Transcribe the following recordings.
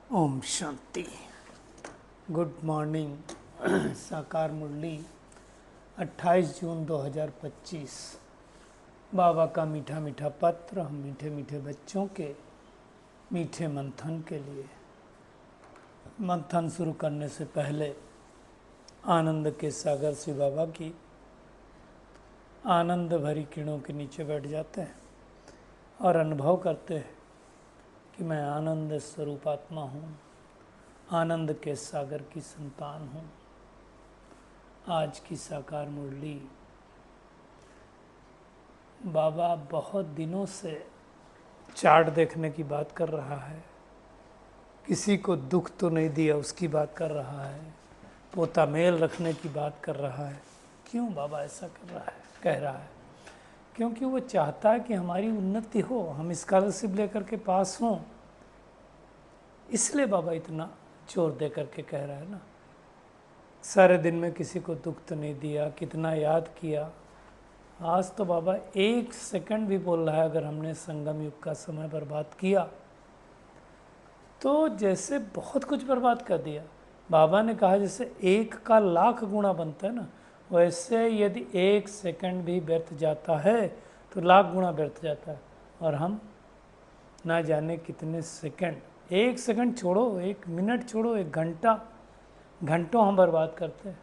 Om Shanti. Good morning. साकार मुरली 28 जून 2025। बाबा का मीठा मीठा पत्र हम मीठे मीठे बच्चों के मीठे मंथन के लिए। मंथन शुरू करने से पहले आनंद के सागर शिव बाबा की आनंद भरी किरणों के नीचे बैठ जाते हैं और अनुभव करते हैं कि मैं आनंद स्वरूप आत्मा हूँ, आनंद के सागर की संतान हूँ। आज की साकार मुरली बाबा बहुत दिनों से चार्ट देखने की बात कर रहा है, किसी को दुख तो नहीं दिया उसकी बात कर रहा है, पोता मेल रखने की बात कर रहा है। क्यों बाबा ऐसा कर रहा है, कह रहा है? क्योंकि वो चाहता है कि हमारी उन्नति हो, हम स्कॉलरशिप लेकर के पास हों। इसलिए बाबा इतना जोर दे करके कह रहा है ना। सारे दिन में किसी को दुख तो नहीं दिया, कितना याद किया। आज तो बाबा एक सेकंड भी बोल रहा है, अगर हमने संगम युग का समय बर्बाद किया तो जैसे बहुत कुछ बर्बाद कर दिया। बाबा ने कहा जैसे 1 का लाख गुना बनता है ना, वैसे यदि 1 सेकंड भी व्यर्थ जाता है तो लाख गुना व्यर्थ जाता है। और हम ना जाने कितने सेकंड, 1 सेकंड छोड़ो, 1 मिनट छोड़ो, 1 घंटा, घंटों हम बर्बाद करते हैं।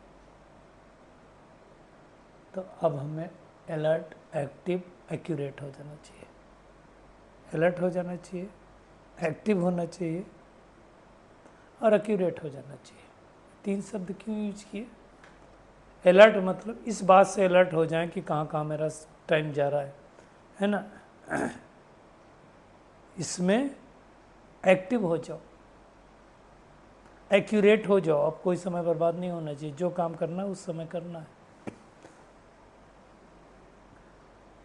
तो अब हमें अलर्ट, एक्टिव, एक्यूरेट हो जाना चाहिए। अलर्ट हो जाना चाहिए, एक्टिव होना चाहिए और एक्यूरेट हो जाना चाहिए। 3 शब्द क्यों यूज किए? अलर्ट मतलब इस बात से अलर्ट हो जाएं कि कहाँ कहाँ मेरा टाइम जा रहा है ना। इसमें एक्टिव हो जाओ, एक्यूरेट हो जाओ। अब कोई समय बर्बाद नहीं होना चाहिए, जो काम करना है उस समय करना है।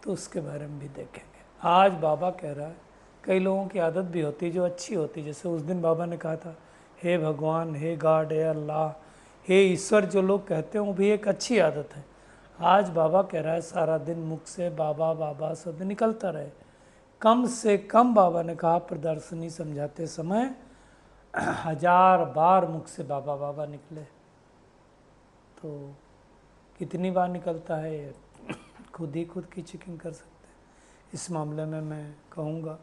तो उसके बारे में भी देखेंगे। आज बाबा कह रहा है, कई लोगों की आदत भी होती है जो अच्छी होती है। जैसे उस दिन बाबा ने कहा था, हे भगवान, हे गॉड, हे अल्लाह, हे ईश्वर, जो लोग कहते हैं वो भी एक अच्छी आदत है। आज बाबा कह रहा है सारा दिन मुख से बाबा बाबा शब्द निकलता रहे। कम से कम बाबा ने कहा प्रदर्शनी समझाते समय 1000 बार मुख से बाबा बाबा निकले। तो कितनी बार निकलता है खुद ही खुद की चेकिंग कर सकते हैं। इस मामले में मैं कहूँगा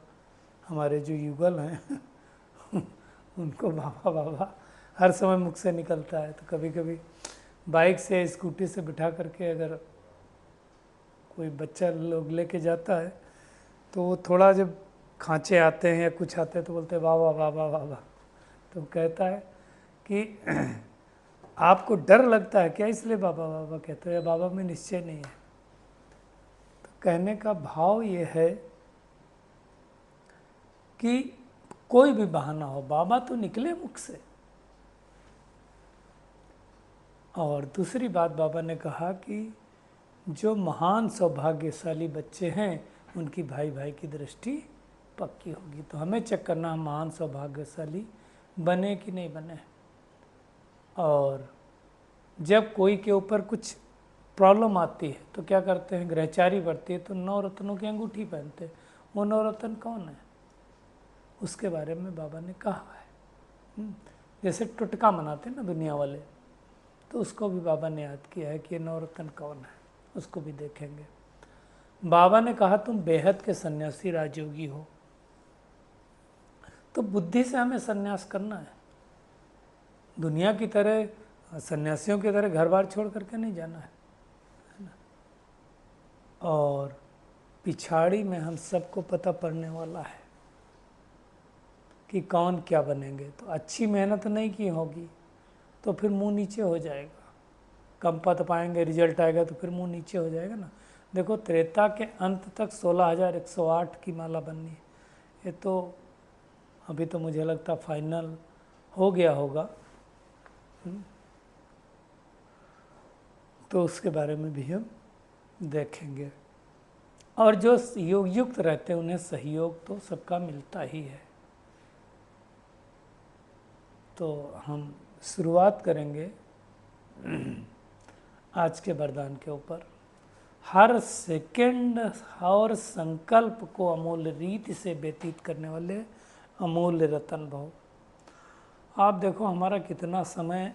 हमारे जो युगल हैं उनको बाबा बाबा हर समय मुख से निकलता है। तो कभी कभी बाइक से स्कूटी से बिठा करके अगर कोई बच्चा लोग लेके जाता है तो वो थोड़ा जब खांचे आते हैं या कुछ आते हैं तो बोलते हैं बाबा बाबा बाबा। तो कहता है कि आपको डर लगता है क्या, इसलिए बाबा बाबा कहते हैं, बाबा में निश्चय नहीं है। तो कहने का भाव ये है कि कोई भी बहाना हो, बाबा तो निकले मुख से। और दूसरी बात बाबा ने कहा कि जो महान सौभाग्यशाली बच्चे हैं उनकी भाई भाई की दृष्टि पक्की होगी। तो हमें चेक करना हम महान सौभाग्यशाली बने कि नहीं बने। और जब कोई के ऊपर कुछ प्रॉब्लम आती है तो क्या करते हैं, ग्रहचारी बढ़ती है तो 9 रत्नों की अंगूठी पहनते हैं। वो 9 रत्न कौन है उसके बारे में बाबा ने कहा है। जैसे टुटका मनाते हैं ना दुनिया वाले, तो उसको भी बाबा ने याद किया है कि ये 9 रत्न कौन है, उसको भी देखेंगे। बाबा ने कहा तुम बेहद के सन्यासी राजयोगी हो। तो बुद्धि से हमें सन्यास करना है। दुनिया की तरह, सन्यासियों की तरह घर बार छोड़ करके नहीं जाना है ना। और पिछाड़ी में हम सबको पता पड़ने वाला है कि कौन क्या बनेंगे। तो अच्छी मेहनत नहीं की होगी तो फिर मुंह नीचे हो जाएगा। कम पद पाएंगे, रिजल्ट आएगा तो फिर मुंह नीचे हो जाएगा ना। देखो त्रेता के अंत तक 16,108 की माला बननी है। ये तो अभी तो मुझे लगता फाइनल हो गया होगा। तो उसके बारे में भी हम देखेंगे। और जो योग युक्त रहते हैं उन्हें सहयोग तो सबका मिलता ही है। तो हम शुरुआत करेंगे आज के वरदान के ऊपर। हर सेकंड और संकल्प को अमूल्य रीति से व्यतीत करने वाले अमूल्य रतन भव। आप देखो हमारा कितना समय,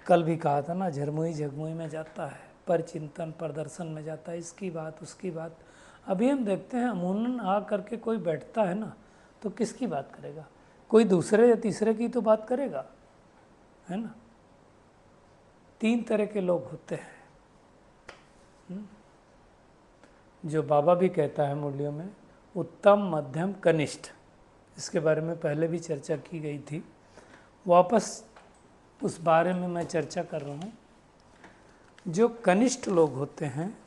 कल भी कहा था ना, झरमुई झगमुई में जाता है, पर चिंतन प्रदर्शन में जाता है, इसकी बात उसकी बात। अभी हम देखते हैं अमूमन आ करके कोई बैठता है ना, तो किसकी बात करेगा? कोई दूसरे या तीसरे की तो बात करेगा, है ना। 3 तरह के लोग होते हैं, जो बाबा भी कहता है मुरलियों में, उत्तम, मध्यम, कनिष्ठ। इसके बारे में पहले भी चर्चा की गई थी, वापस उस बारे में मैं चर्चा कर रहा हूँ। जो कनिष्ठ लोग होते हैं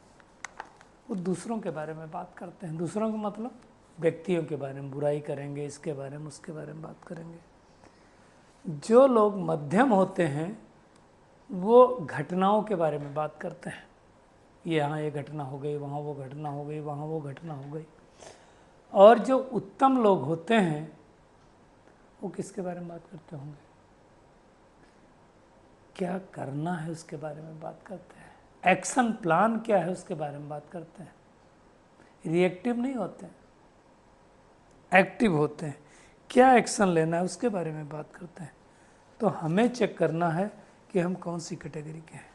वो दूसरों के बारे में बात करते हैं। दूसरों का मतलब व्यक्तियों के बारे में बुराई करेंगे, इसके बारे में उसके बारे में बात करेंगे। जो लोग मध्यम होते हैं वो घटनाओं के बारे में बात करते हैं, यहाँ ये घटना हो गई, वहाँ वो घटना हो गई, वहाँ वो घटना हो गई। और जो उत्तम लोग होते हैं वो किसके बारे में बात करते होंगे? क्या करना है उसके बारे में बात करते हैं, एक्शन प्लान क्या है उसके बारे में बात करते हैं। रिएक्टिव नहीं होते हैं, एक्टिव होते हैं। क्या एक्शन लेना है उसके बारे में बात करते हैं। तो हमें चेक करना है कि हम कौन सी कैटेगरी के हैं,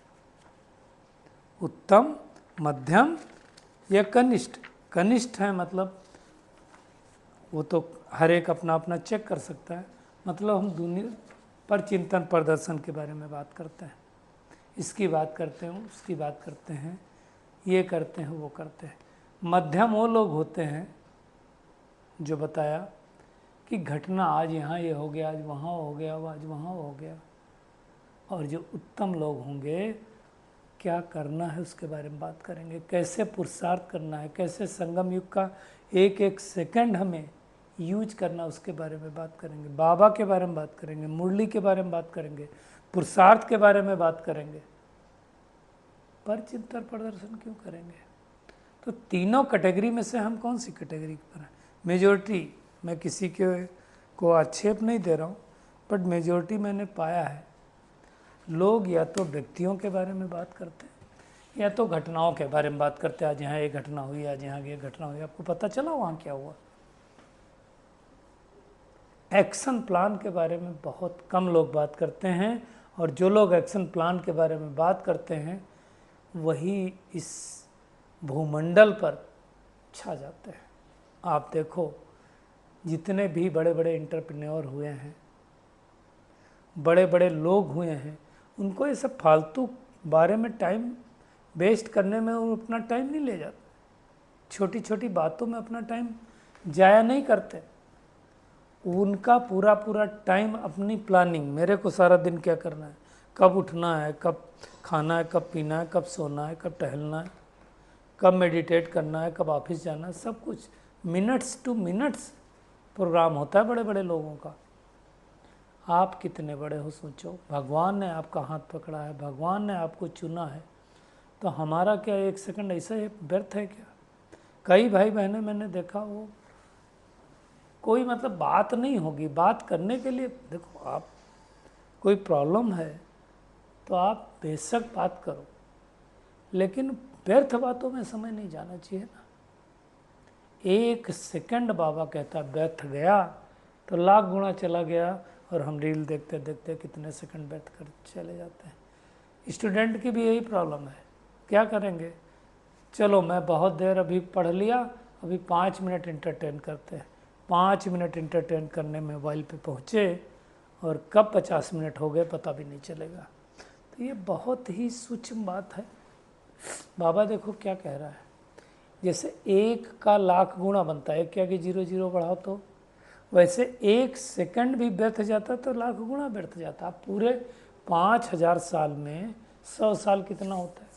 उत्तम, मध्यम या कनिष्ठ। कनिष्ठ है मतलब वो तो हर एक अपना अपना चेक कर सकता है। मतलब हम दुनिया पर चिंतन प्रदर्शन के बारे में बात करते हैं, इसकी बात करते हैं, उसकी बात करते हैं, ये करते हैं, वो करते हैं। मध्यम वो लोग होते हैं जो बताया कि घटना आज यहाँ ये हो गया, आज वहाँ हो गया, आज वहाँ हो गया। और जो उत्तम लोग होंगे क्या करना है उसके बारे में बात करेंगे, कैसे पुरुषार्थ करना है, कैसे संगम युग का एक एक सेकंड हमें यूज करना उसके बारे में बात करेंगे। बाबा के बारे में बात करेंगे, मुरली के बारे में बात करेंगे, पुरुषार्थ के बारे में बात करेंगे। पर चिंतन प्रदर्शन क्यों करेंगे? तो तीनों कैटेगरी में से हम कौन सी कैटेगरी पर हैं? मेजॉरिटी, मैं किसी के को आक्षेप नहीं दे रहा हूँ, बट मेजॉरिटी मैंने पाया है लोग या तो व्यक्तियों के बारे में बात करते हैं या तो घटनाओं के बारे में बात करते हैं। आज यहाँ ये घटना हुई, आज यहाँ ये घटना हुई, आपको पता चला वहाँ क्या हुआ। एक्शन प्लान के बारे में बहुत कम लोग बात करते हैं, और जो लोग एक्शन प्लान के बारे में बात करते हैं वही इस भूमंडल पर छा जाते हैं। आप देखो जितने भी बड़े बड़े एंटरप्रेन्योर हुए हैं, बड़े बड़े लोग हुए हैं, उनको ये सब फालतू बारे में टाइम वेस्ट करने में वो अपना टाइम नहीं ले जाते, छोटी छोटी बातों में अपना टाइम जाया नहीं करते। उनका पूरा पूरा टाइम अपनी प्लानिंग, मेरे को सारा दिन क्या करना है, कब उठना है, कब खाना है, कब पीना है, कब सोना है, कब टहलना है, कब मेडिटेट करना है, कब ऑफिस जाना है, सब कुछ मिनट्स टू मिनट्स प्रोग्राम होता है बड़े बड़े लोगों का। आप कितने बड़े हो सोचो, भगवान ने आपका हाथ पकड़ा है, भगवान ने आपको चुना है, तो हमारा क्या एक सेकंड ऐसा ही व्यर्थ है क्या? कई भाई बहनें मैंने देखा, वो कोई मतलब बात नहीं होगी, बात करने के लिए देखो, आप कोई प्रॉब्लम है तो आप बेशक बात करो, लेकिन व्यर्थ बातों में समय नहीं जाना चाहिए ना। एक सेकंड बाबा कहता व्यर्थ गया तो लाख गुना चला गया, और हम रील देखते देखते कितने सेकंड व्यर्थ कर चले जाते हैं। स्टूडेंट की भी यही प्रॉब्लम है, क्या करेंगे, चलो मैं बहुत देर अभी पढ़ लिया, अभी 5 मिनट इंटरटेन करते हैं। 5 मिनट इंटरटेन करने में मोबाइल पे पहुँचे और कब 50 मिनट हो गए पता भी नहीं चलेगा। तो ये बहुत ही सूक्ष्म बात है। बाबा देखो क्या कह रहा है, जैसे 1 का लाख गुना बनता है, क्या कि 0 0 बढ़ाओ तो, वैसे 1 सेकंड भी व्यर्थ जाता तो लाख गुना व्यर्थ जाता। आप पूरे 5000 साल में 100 साल कितना होता है?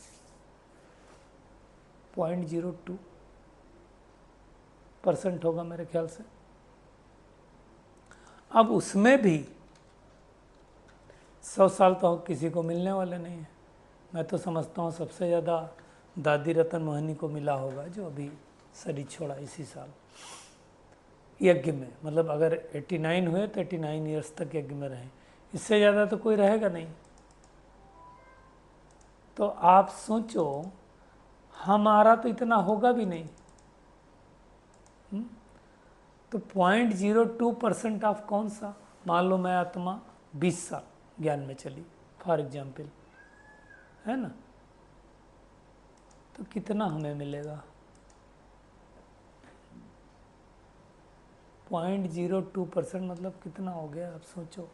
0.02% होगा मेरे ख्याल से। अब उसमें भी 100 साल तो किसी को मिलने वाले नहीं है। मैं तो समझता हूँ सबसे ज़्यादा दादी रतन मोहिनी को मिला होगा, जो अभी शरीर छोड़ा इसी साल यज्ञ में। मतलब अगर 89 हुए तो 89 ईयर्स तक यज्ञ में रहे, इससे ज़्यादा तो कोई रहेगा नहीं। तो आप सोचो हमारा तो इतना होगा भी नहीं। तो 0.02% ऑफ कौन सा, मान लो मैं आत्मा 20 साल ज्ञान में चली फॉर एग्जाम्पल, है ना, तो कितना हमें मिलेगा? 0.02% मतलब कितना हो गया? आप सोचो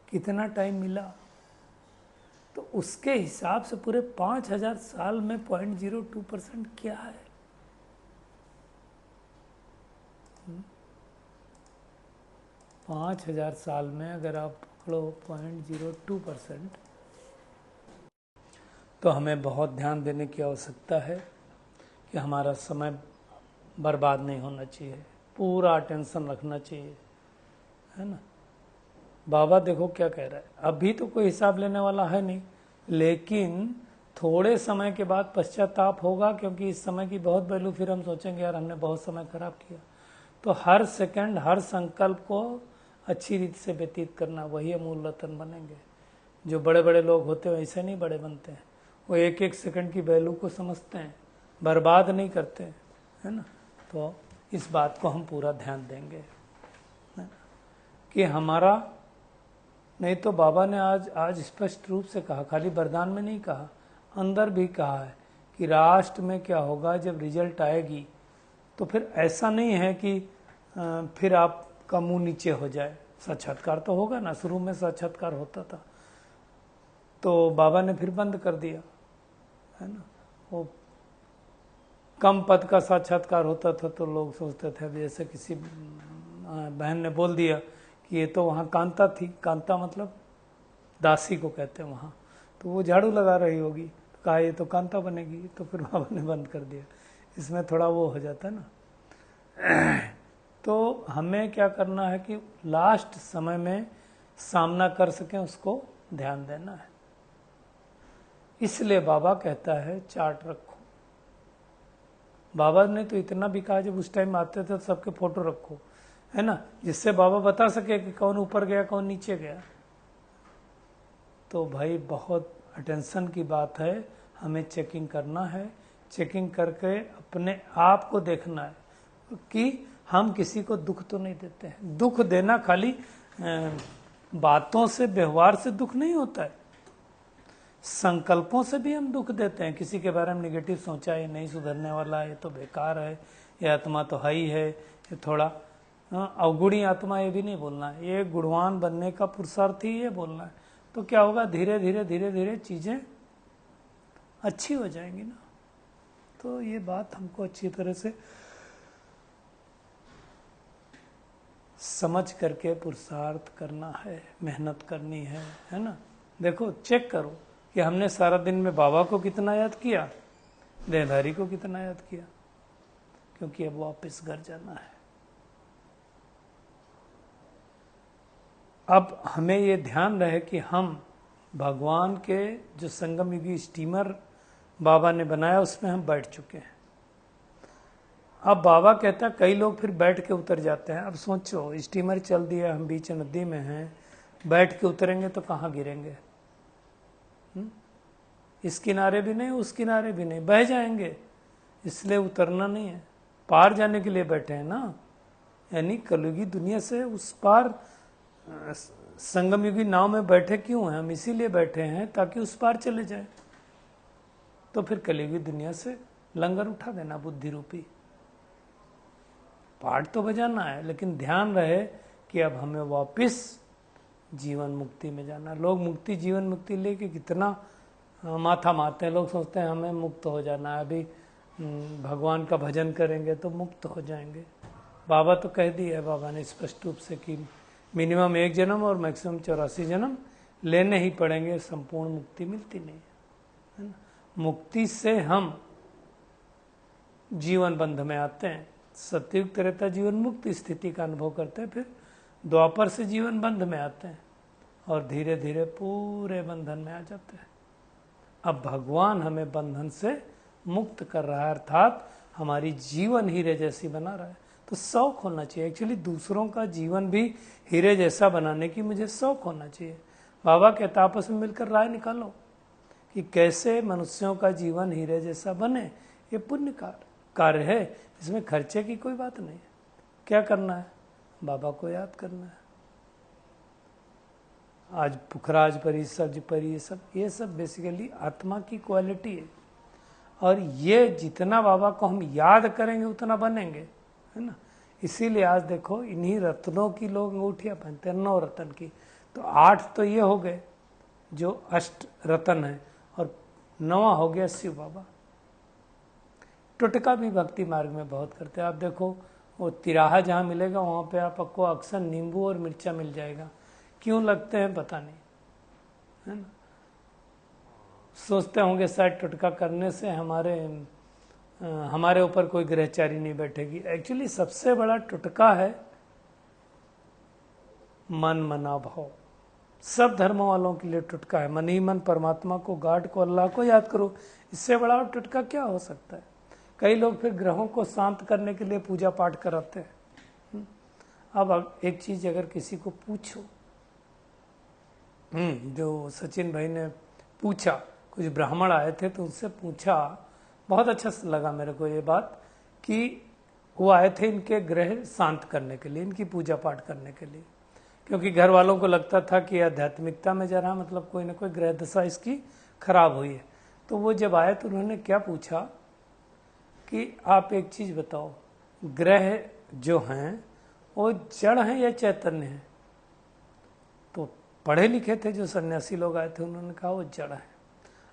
कितना टाइम मिला। तो उसके हिसाब से पूरे 5000 साल में 0.02% क्या है? 5000 साल में अगर आप पकड़ो 0.02%, तो हमें बहुत ध्यान देने की आवश्यकता है कि हमारा समय बर्बाद नहीं होना चाहिए, पूरा अटेंशन रखना चाहिए, है ना। बाबा देखो क्या कह रहा है, अभी तो कोई हिसाब लेने वाला है नहीं, लेकिन थोड़े समय के बाद पश्चाताप होगा, क्योंकि इस समय की बहुत वैल्यू, फिर हम सोचेंगे यार हमने बहुत समय खराब किया। तो हर सेकंड, हर संकल्प को अच्छी रीति से व्यतीत करना, वही अमूल रतन बनेंगे। जो बड़े बड़े लोग होते हैं ऐसे नहीं बड़े बनते हैं, वो एक एक सेकंड की वैल्यू को समझते हैं, बर्बाद नहीं करते, है ना। तो इस बात को हम पूरा ध्यान देंगे, है ना? कि हमारा, नहीं तो बाबा ने आज स्पष्ट रूप से कहा, खाली वरदान में नहीं कहा, अंदर भी कहा है कि राष्ट्र में क्या होगा जब रिजल्ट आएगी। तो फिर ऐसा नहीं है कि फिर आपका मुंह नीचे हो जाए, साक्षात्कार तो होगा ना, शुरू में साक्षात्कार होता था, तो बाबा ने फिर बंद कर दिया, है ना। वो कम पद का साक्षात्कार होता था तो लोग सोचते थे, जैसे किसी बहन ने बोल दिया कि ये तो वहाँ कांता थी, कांता मतलब दासी को कहते हैं वहाँ, तो वो झाड़ू लगा रही होगी, तो कहा ये तो कांता बनेगी, तो फिर बाबा ने बंद कर दिया। इसमें थोड़ा वो हो जाता है ना। तो हमें क्या करना है कि लास्ट समय में सामना कर सकें, उसको ध्यान देना है। इसलिए बाबा कहता है चार्ट रखो। बाबा ने तो इतना भी कहा, जब उस टाइम आते थे तो सबके फोटो रखो, है ना, जिससे बाबा बता सके कि कौन ऊपर गया कौन नीचे गया। तो भाई बहुत अटेंशन की बात है, हमें चेकिंग करना है, चेकिंग करके अपने आप को देखना है कि हम किसी को दुख तो नहीं देते हैं। दुख देना खाली बातों से, व्यवहार से दुख नहीं होता है, संकल्पों से भी हम दुख देते हैं। किसी के बारे में निगेटिव सोचा, ये नहीं सुधरने वाला है, ये तो बेकार है, ये आत्मा तो है ही है, ये थोड़ा अवगुणी आत्मा, ये भी नहीं बोलना है, ये गुणवान बनने का पुरुषार्थ ही ये बोलना है। तो क्या होगा, धीरे धीरे धीरे धीरे चीजें अच्छी हो जाएंगी ना। तो ये बात हमको अच्छी तरह से समझ करके पुरुषार्थ करना है, मेहनत करनी है ना। देखो चेक करो कि हमने सारा दिन में बाबा को कितना याद किया, देहधारी को कितना याद किया, क्योंकि अब वापस घर जाना है। अब हमें ये ध्यान रहे कि हम भगवान के जो संगम युगी स्टीमर बाबा ने बनाया उसमें हम बैठ चुके हैं। अब बाबा कहता है कई लोग फिर बैठ के उतर जाते हैं। अब सोचो, स्टीमर चल दिया, हम बीच नदी में हैं, बैठ के उतरेंगे तो कहाँ गिरेंगे? इस किनारे भी नहीं, उस किनारे भी नहीं, बह जाएंगे। इसलिए उतरना नहीं है, पार जाने के लिए बैठे हैं ना। यानी कलयुगी दुनिया से उस पार संगम युगी नाव में बैठे क्यों हैं? हम इसीलिए बैठे हैं ताकि उस पार चले जाए। तो फिर कलयुगी दुनिया से लंगर उठा देना बुद्धि रूपी। पाठ तो बजाना है, लेकिन ध्यान रहे कि अब हमें वापस जीवन मुक्ति में जाना। लोग मुक्ति, जीवन मुक्ति लेके कितना माथा मारते हैं। लोग सोचते हैं हमें मुक्त हो जाना है, अभी भगवान का भजन करेंगे तो मुक्त हो जाएंगे। बाबा तो कह दिया है, बाबा ने स्पष्ट रूप से कि मिनिमम 1 जन्म और मैक्सिमम 84 जन्म लेने ही पड़ेंगे, संपूर्ण मुक्ति मिलती नहीं है ना। मुक्ति से हम जीवन बंध में आते हैं, सतयुग त्रेता जीवन मुक्त स्थिति का अनुभव करते हैं, फिर द्वापर से जीवन बंध में आते हैं और धीरे धीरे पूरे बंधन में आ जाते हैं। अब भगवान हमें बंधन से मुक्त कर रहा है, अर्थात हमारी जीवन हीरे जैसी बना रहा है। तो शौक होना चाहिए, एक्चुअली दूसरों का जीवन भी हीरे जैसा बनाने की मुझे शौक होना चाहिए। बाबा कहता आपस में मिलकर राय निकालो कि कैसे मनुष्यों का जीवन हीरे जैसा बने। ये पुण्य कार्य है, इसमें खर्चे की कोई बात नहीं है। क्या करना है? बाबा को याद करना है, आज पुखराज परी, सब्ज परी, ये सब बेसिकली आत्मा की क्वालिटी है। और ये जितना बाबा को हम याद करेंगे उतना बनेंगे, है ना। इसीलिए आज देखो इन्हीं रत्नों की लोग अंगूठियां पहनते हैं, 9 रत्न की। तो 8 तो ये हो गए जो अष्ट रत्न है, और 9वां हो गया शिव बाबा। टुटका भी भक्ति मार्ग में बहुत करते हैं। आप देखो वो तिराहा जहाँ मिलेगा वहाँ पे आपको अक्सर नींबू और मिर्चा मिल जाएगा। क्यों लगते हैं पता नहीं, है ना। सोचते होंगे शायद टुटका करने से हमारे ऊपर कोई ग्रहचारी नहीं बैठेगी। एक्चुअली सबसे बड़ा टुटका है मन मना भाव। सब धर्मों वालों के लिए टुटका है, मन ही मन परमात्मा को, गॉड को, अल्लाह को याद करो। इससे बड़ा टुटका क्या हो सकता है। कई लोग फिर ग्रहों को शांत करने के लिए पूजा पाठ कराते हैं। अब एक चीज अगर किसी को पूछो, जो सचिन भाई ने पूछा, कुछ ब्राह्मण आए थे तो उनसे पूछा, बहुत अच्छा लगा मेरे को ये बात, कि वो आए थे इनके ग्रह शांत करने के लिए, इनकी पूजा पाठ करने के लिए। क्योंकि घर वालों को लगता था कि आध्यात्मिकता में जरा मतलब कोई ना कोई ग्रह दशा इसकी खराब हुई है। तो वो जब आए तो उन्होंने क्या पूछा कि आप एक चीज बताओ, ग्रह जो हैं वो जड़ हैं या चैतन्य हैं। तो पढ़े लिखे थे जो सन्यासी लोग आए थे, उन्होंने कहा वो जड़ है।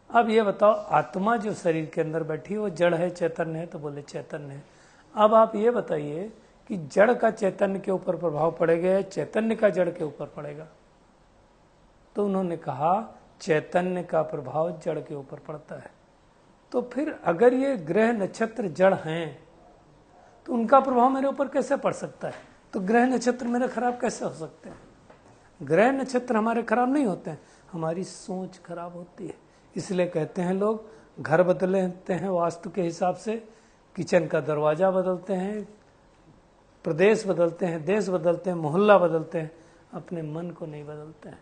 अब ये बताओ आत्मा जो शरीर के अंदर बैठी वो जड़ है चैतन्य है। तो बोले चैतन्य है। अब आप ये बताइए कि जड़ का चैतन्य के ऊपर प्रभाव पड़ेगा या चैतन्य का जड़ के ऊपर पड़ेगा। तो उन्होंने कहा चैतन्य का प्रभाव जड़ के ऊपर पड़ता है। तो फिर अगर ये ग्रह नक्षत्र जड़ हैं तो उनका प्रभाव मेरे ऊपर कैसे पड़ सकता है। तो ग्रह नक्षत्र मेरे खराब कैसे हो सकते हैं। ग्रह नक्षत्र हमारे खराब नहीं होते हैं, हमारी सोच खराब होती है। इसलिए कहते हैं लोग घर बदलते हैं वास्तु के हिसाब से, किचन का दरवाजा बदलते हैं, प्रदेश बदलते हैं, देश बदलते हैं, मोहल्ला बदलते हैं, अपने मन को नहीं बदलते हैं।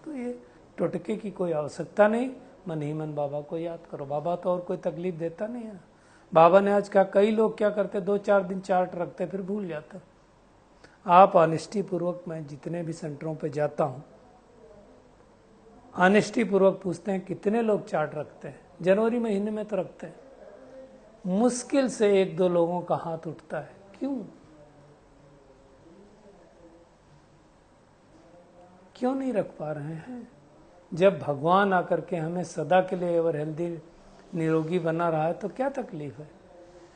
तो ये टोटके की कोई आवश्यकता नहीं, मन ही मन बाबा को याद करो। बाबा तो और कोई तकलीफ देता नहीं है। बाबा ने आज कहा, कई लोग क्या करते 2-4 दिन चार्ट रखते फिर भूल जाते। आप ऑनेस्टी पूर्वक, मैं जितने भी सेंटरों पे जाता हूँ ऑनेस्टी पूर्वक पूछते हैं कितने लोग चार्ट रखते हैं। जनवरी महीने में तो रखते हैं, मुश्किल से 1-2 लोगों का हाथ उठता है। क्यों नहीं रख पा रहे हैं। जब भगवान आकर के हमें सदा के लिए एवर हेल्दी निरोगी बना रहा है तो क्या तकलीफ है।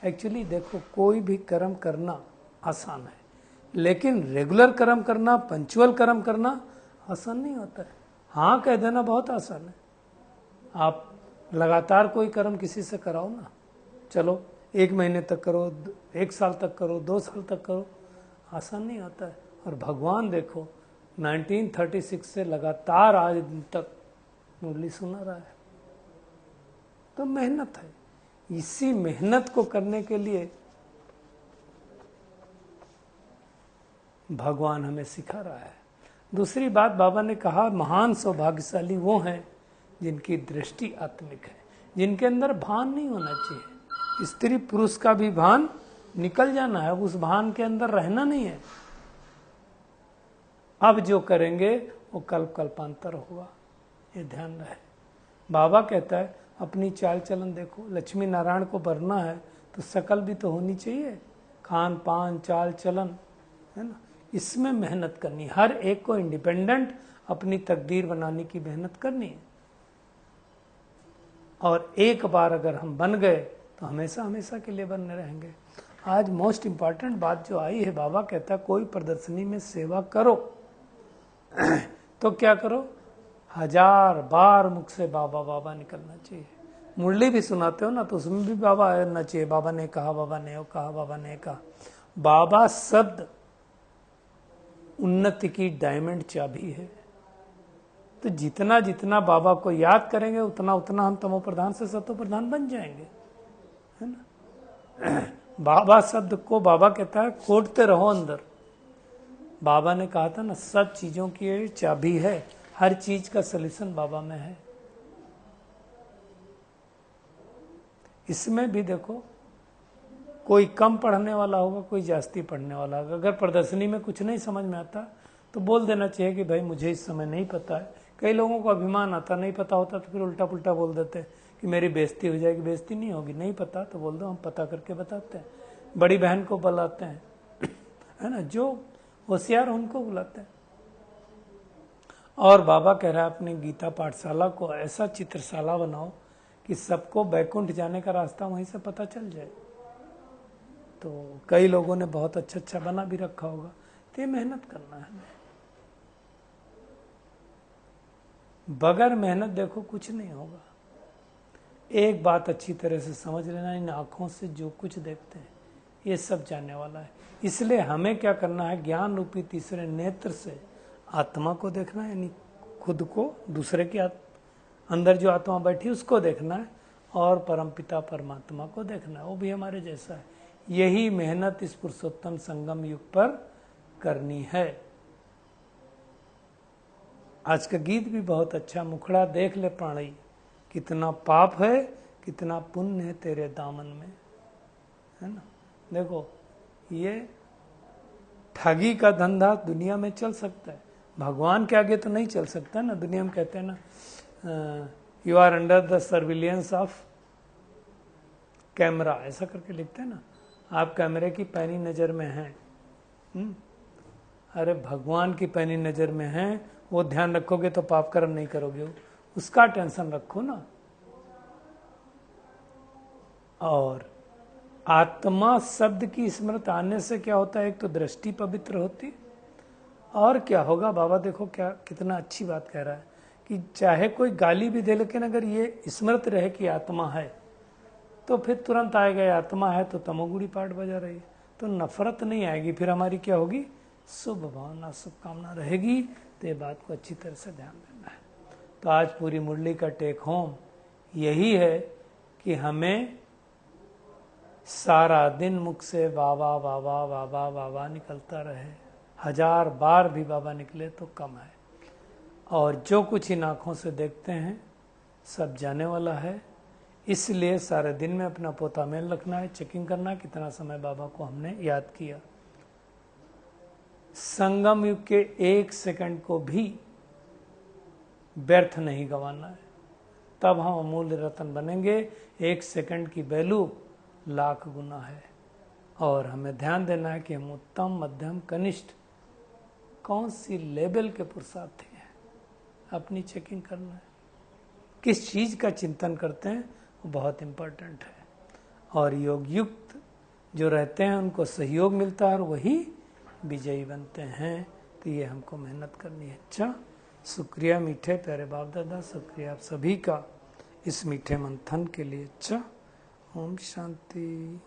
एक्चुअली देखो कोई भी कर्म करना आसान है, लेकिन रेगुलर कर्म करना, पंचुअल कर्म करना आसान नहीं होता है। हाँ कह देना बहुत आसान है। आप लगातार कोई कर्म किसी से कराओ ना, चलो 1 महीने तक करो, 1 साल तक करो, 2 साल तक करो, आसान नहीं होता है। और भगवान देखो 1936 से लगातार आज दिन तक मुरली सुना रहा है। तो मेहनत है, इसी मेहनत को करने के लिए भगवान हमें सिखा रहा है। दूसरी बात बाबा ने कहा, महान सौभाग्यशाली वो हैं जिनकी दृष्टि आत्मिक है, जिनके अंदर भान नहीं होना चाहिए। स्त्री पुरुष का भी भान निकल जाना है, उस भान के अंदर रहना नहीं है। अब जो करेंगे वो कल्पांतर होगा, ये ध्यान रहे। बाबा कहता है अपनी चाल चलन देखो, लक्ष्मी नारायण को भरना है तो शकल भी तो होनी चाहिए, खान पान चाल चलन, है ना। इसमें मेहनत करनी, हर एक को इंडिपेंडेंट अपनी तकदीर बनाने की मेहनत करनी है। और एक बार अगर हम बन गए तो हमेशा हमेशा के लिए बनने रहेंगे। आज मोस्ट इंपॉर्टेंट बात जो आई है, बाबा कहता है कोई प्रदर्शनी में सेवा करो तो क्या करो, 1000 बार मुख से बाबा बाबा निकलना चाहिए। मुरली भी सुनाते हो ना तो उसमें भी बाबा आना चाहिए, बाबा ने कहा, बाबा ने कहा, बाबा ने कहा। बाबा शब्द उन्नति की डायमंड चाबी है। तो जितना जितना बाबा को याद करेंगे उतना उतना हम तमो प्रधान से सतो प्रधान बन जाएंगे, है ना। बाबा शब्द को बाबा कहता है खोदते रहो अंदर। बाबा ने कहा था ना, सब चीजों की चाबी है, हर चीज का सलूशन बाबा में है। इसमें भी देखो कोई कम पढ़ने वाला होगा, कोई जास्ती पढ़ने वाला होगा। अगर प्रदर्शनी में कुछ नहीं समझ में आता तो बोल देना चाहिए कि भाई मुझे इस समय नहीं पता है। कई लोगों को अभिमान आता, नहीं पता होता तो फिर उल्टा पुल्टा बोल देते हैं कि मेरी बेइज्जती हो जाएगी। बेइज्जती नहीं होगी, नहीं पता तो बोल दो, हम पता करके बताते हैं। बड़ी बहन को बुलाते हैं, है ना, जो होशियार उनको बुलाते हैं। और बाबा कह रहा है अपनी गीता पाठशाला को ऐसा चित्रशाला बनाओ कि सबको बैकुंठ जाने का रास्ता वहीं से पता चल जाए। तो कई लोगों ने बहुत अच्छा अच्छा बना भी रखा होगा, तो ये मेहनत करना है हमें। बगैर मेहनत देखो कुछ नहीं होगा। एक बात अच्छी तरह से समझ लेना, इन आंखों से जो कुछ देखते हैं ये सब जाने वाला है। इसलिए हमें क्या करना है, ज्ञान रूपी तीसरे नेत्र से आत्मा को देखना है, यानी खुद को, दूसरे के अंदर जो आत्मा बैठी उसको देखना है, और परमपिता परमात्मा को देखना है, वो भी हमारे जैसा है। यही मेहनत इस पुरुषोत्तम संगम युग पर करनी है। आज का गीत भी बहुत अच्छा, मुखड़ा देख ले प्राणी, कितना पाप है कितना पुण्य है तेरे दामन में, है ना। देखो ये ठगी का धंधा दुनिया में चल सकता है, भगवान के आगे तो नहीं चल सकता ना। दुनिया में कहते हैं ना, you are under the surveillance of camera, ऐसा करके लिखते हैं ना, आप कैमरे की पैनी नज़र में हैं। अरे भगवान की पैनी नज़र में हैं, वो ध्यान रखोगे तो पाप कर्म नहीं करोगे, उसका टेंशन रखो ना। और आत्मा शब्द की स्मृति आने से क्या होता है, एक तो दृष्टि पवित्र होती, और क्या होगा, बाबा देखो क्या कितना अच्छी बात कह रहा है कि चाहे कोई गाली भी दे, लेकिन अगर ये स्मृति रहे कि आत्मा है, तो फिर तुरंत आएगा ये आत्मा है, तो तमोगुणी पाठ बजा रही है, तो नफरत नहीं आएगी, फिर हमारी क्या होगी, शुभ भावना शुभकामना रहेगी। तो ये बात को अच्छी तरह से ध्यान देना है। तो आज पूरी मुरली का टेक होम यही है कि हमें सारा दिन मुख से बाबा बाबा बाबा बाबा निकलता रहे, 1000 बार भी बाबा निकले तो कम है। और जो कुछ इन आँखों से देखते हैं सब जाने वाला है, इसलिए सारे दिन में अपना पोता मेल रखना है, चेकिंग करना है कितना समय बाबा को हमने याद किया। संगम युग के 1 सेकंड को भी व्यर्थ नहीं गंवाना है, तब हम अमूल्य रत्न बनेंगे। 1 सेकंड की वैल्यू लाख गुना है। और हमें ध्यान देना है कि हम उत्तम मध्यम कनिष्ठ कौन सी लेवल के पुरुषार्थी हैं, अपनी चेकिंग करना है। किस चीज का चिंतन करते हैं वो बहुत इंपॉर्टेंट है। और योग युक्त जो रहते हैं उनको सहयोग मिलता है और वही विजयी बनते हैं। तो ये हमको मेहनत करनी है। अच्छा, शुक्रिया मीठे प्यारे बाप दादा, शुक्रिया आप सभी का इस मीठे मंथन के लिए। अच्छा, ओम शांति।